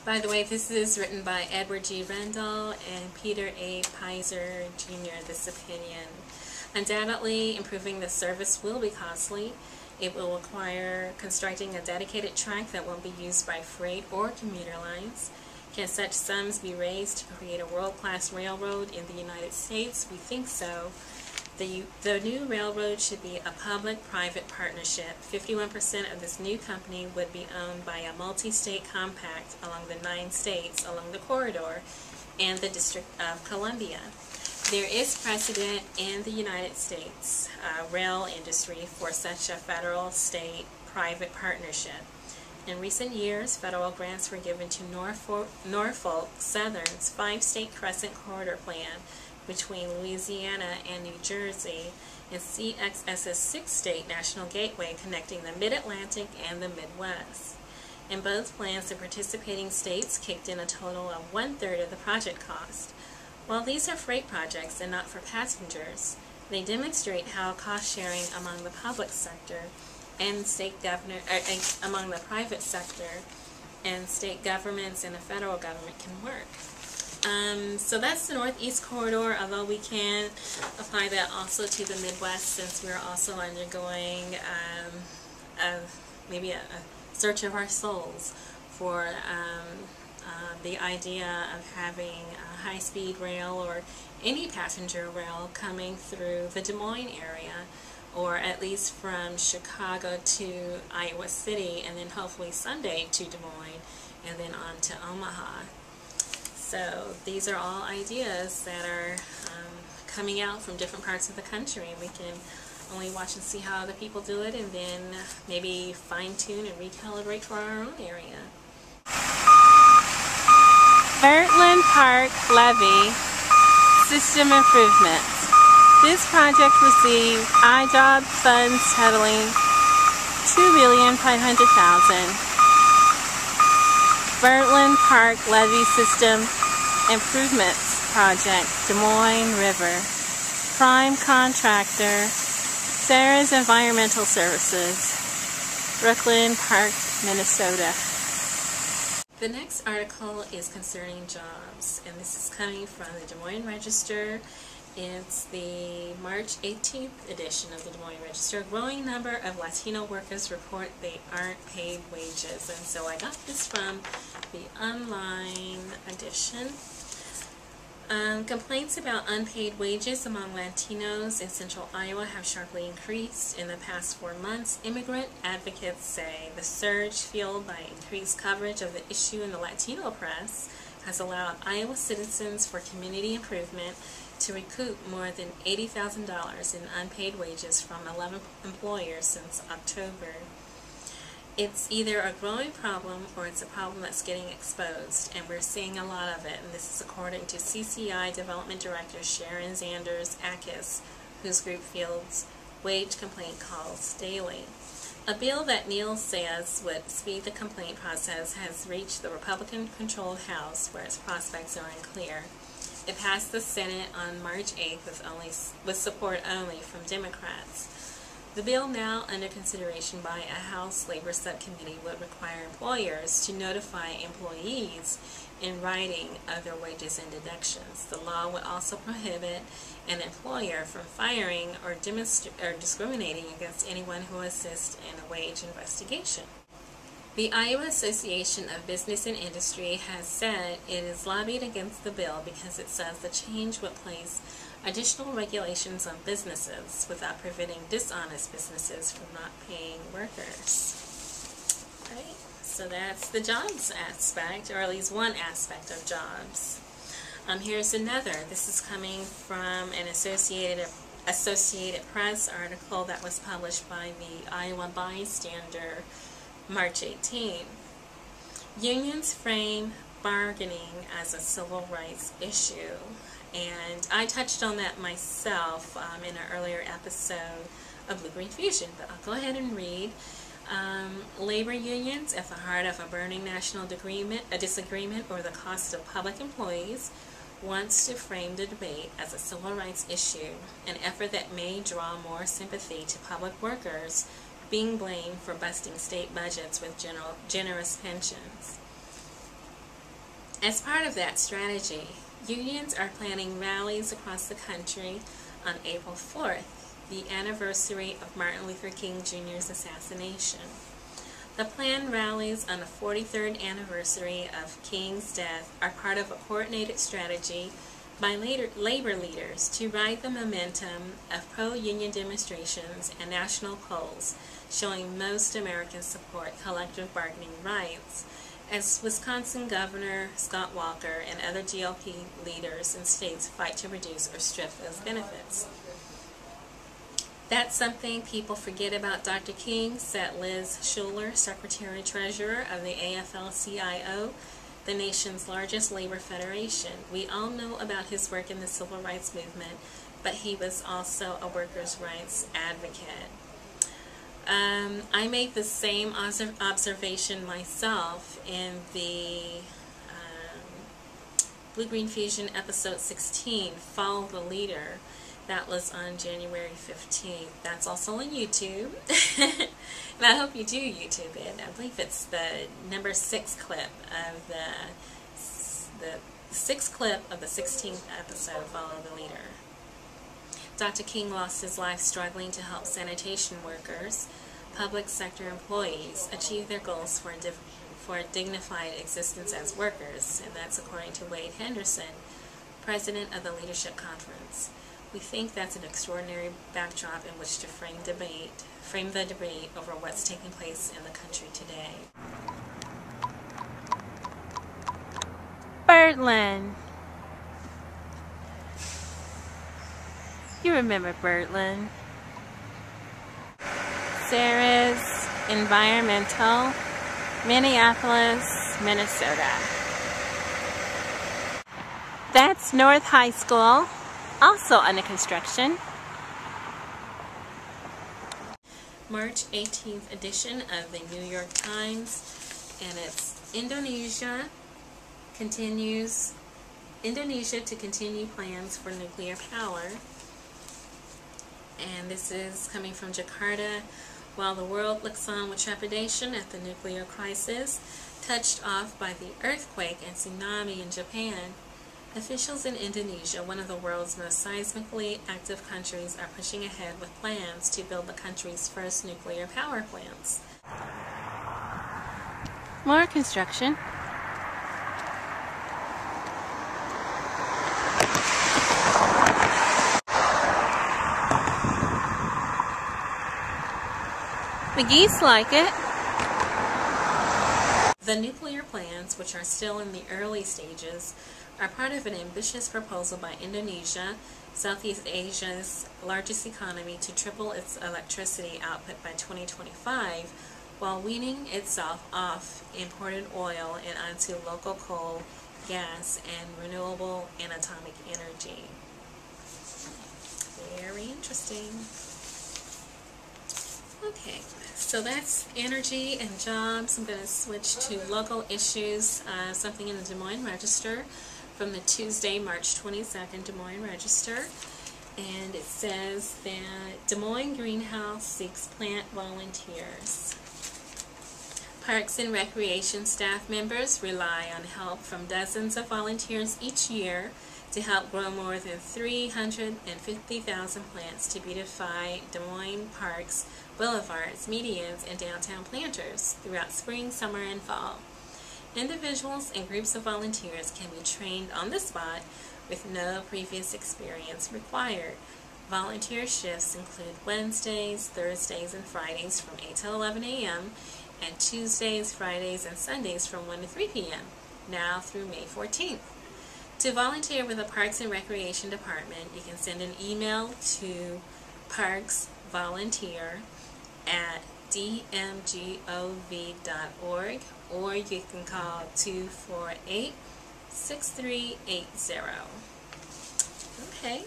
By the way, this is written by Edward G. Rendell and Peter A. Pizer, Jr., this opinion. Undoubtedly, improving the service will be costly. It will require constructing a dedicated track that won't be used by freight or commuter lines. Can such sums be raised to create a world-class railroad in the United States? We think so. The new railroad should be a public-private partnership. 51% of this new company would be owned by a multi-state compact along the 9 states along the corridor and the District of Columbia. There is precedent in the United States rail industry for such a federal-state-private partnership. In recent years, federal grants were given to Norfolk Southern's 5-state Crescent Corridor Plan between Louisiana and New Jersey, and CXS's 6-state National Gateway connecting the Mid-Atlantic and the Midwest. In both plans, the participating states kicked in a total of 1/3 of the project cost. While these are freight projects and not for passengers, they demonstrate how cost-sharing among the public sector and among the private sector and state governments and the federal government can work. So that's the Northeast Corridor, although we can apply that also to the Midwest, since we're also undergoing maybe a search of our souls for the idea of having a high-speed rail or any passenger rail coming through the Des Moines area, or at least from Chicago to Iowa City, and then hopefully someday to Des Moines, and then on to Omaha. So these are all ideas that are coming out from different parts of the country. We can only watch and see how other people do it, and then maybe fine-tune and recalibrate for our own area. Birdland Park Levee System Improvements. This project received IJOB funds totaling $2,500,000. Birdland Park Levee System Improvements Project, Des Moines River. Prime contractor, Sarah's Environmental Services, Brooklyn Park, Minnesota. The next article is concerning jobs, and this is coming from the Des Moines Register. It's the March 18th edition of the Des Moines Register. A growing number of Latino workers report they aren't paid wages, and so I got this from the online edition. Complaints about unpaid wages among Latinos in central Iowa have sharply increased in the past 4 months. Immigrant advocates say the surge, fueled by increased coverage of the issue in the Latino press, has allowed Iowa Citizens for Community Improvement to recoup more than $80,000 in unpaid wages from 11 employers since October. It's either a growing problem or it's a problem that's getting exposed, and we're seeing a lot of it, and this is according to CCI Development Director Sharon Zanders-Akis, whose group fields wage complaint calls daily. A bill that Neal says would speed the complaint process has reached the Republican-controlled House, where its prospects are unclear. It passed the Senate on March 8th with support only from Democrats. The bill now under consideration by a House Labor Subcommittee would require employers to notify employees in writing of their wages and deductions. The law would also prohibit an employer from firing or discriminating against anyone who assists in a wage investigation. The Iowa Association of Business and Industry has said it is lobbied against the bill because it says the change would place additional regulations on businesses without preventing dishonest businesses from not paying workers. Right? So that's the jobs aspect, or at least one aspect of jobs. Here's another. This is coming from an Associated Press article that was published by the Iowa Bystander, March 18. Unions frame bargaining as a civil rights issue. And I touched on that myself in an earlier episode of Blue.Green.Fusion, but I'll go ahead and read. Labor unions at the heart of a burning national disagreement over the cost of public employees wants to frame the debate as a civil rights issue, an effort that may draw more sympathy to public workers being blamed for busting state budgets with generous pensions. As part of that strategy, unions are planning rallies across the country on April 4th, the anniversary of Martin Luther King Jr.'s assassination. The planned rallies on the 43rd anniversary of King's death are part of a coordinated strategy by labor leaders to ride the momentum of pro-union demonstrations and national polls showing most Americans support collective bargaining rights, as Wisconsin Governor Scott Walker and other GOP leaders in states fight to reduce or strip those benefits. That's something people forget about Dr. King, said Liz Schuler, Secretary-Treasurer of the AFL-CIO, the nation's largest labor federation. We all know about his work in the civil rights movement, but he was also a workers' rights advocate. I made the same observation myself in the Blue.Green.Fusion episode 16, Follow the Leader. That was on January 15th. That's also on YouTube. And I hope you do YouTube it. I believe it's the number 6 clip of the 6th clip of the 16th episode, Follow the Leader. Dr. King lost his life struggling to help sanitation workers, public sector employees, achieve their goals for a dignified existence as workers, and that's according to Wade Henderson, president of the Leadership Conference. We think that's an extraordinary backdrop in which to frame the debate over what's taking place in the country today. Birdland. You remember Birdland. Sarah's Environmental, Minneapolis, Minnesota. That's North High School, also under construction. March 18th edition of the New York Times, and it's Indonesia to continue plans for nuclear power. And this is coming from Jakarta. While the world looks on with trepidation at the nuclear crisis, touched off by the earthquake and tsunami in Japan, officials in Indonesia, one of the world's most seismically active countries, are pushing ahead with plans to build the country's first nuclear power plants. More construction. The geese like it. The nuclear plants, which are still in the early stages, are part of an ambitious proposal by Indonesia, Southeast Asia's largest economy, to triple its electricity output by 2025, while weaning itself off imported oil and onto local coal, gas, and renewable and atomic energy. Very interesting. Okay, so that's energy and jobs. I'm going to switch to local issues, something in the Des Moines Register from the Tuesday, March 22nd Des Moines Register. And it says that Des Moines Greenhouse seeks plant volunteers. Parks and Recreation staff members rely on help from dozens of volunteers each year to help grow more than 350,000 plants to beautify Des Moines parks, boulevards, medians, and downtown planters throughout spring, summer, and fall. Individuals and groups of volunteers can be trained on the spot with no previous experience required. Volunteer shifts include Wednesdays, Thursdays, and Fridays from 8 to 11 a.m. and Tuesdays, Fridays, and Sundays from 1 to 3 p.m. now through May 14th. To volunteer with the Parks and Recreation Department, you can send an email to parksvolunteer@dmgov.org, or you can call 248-6380. Okay.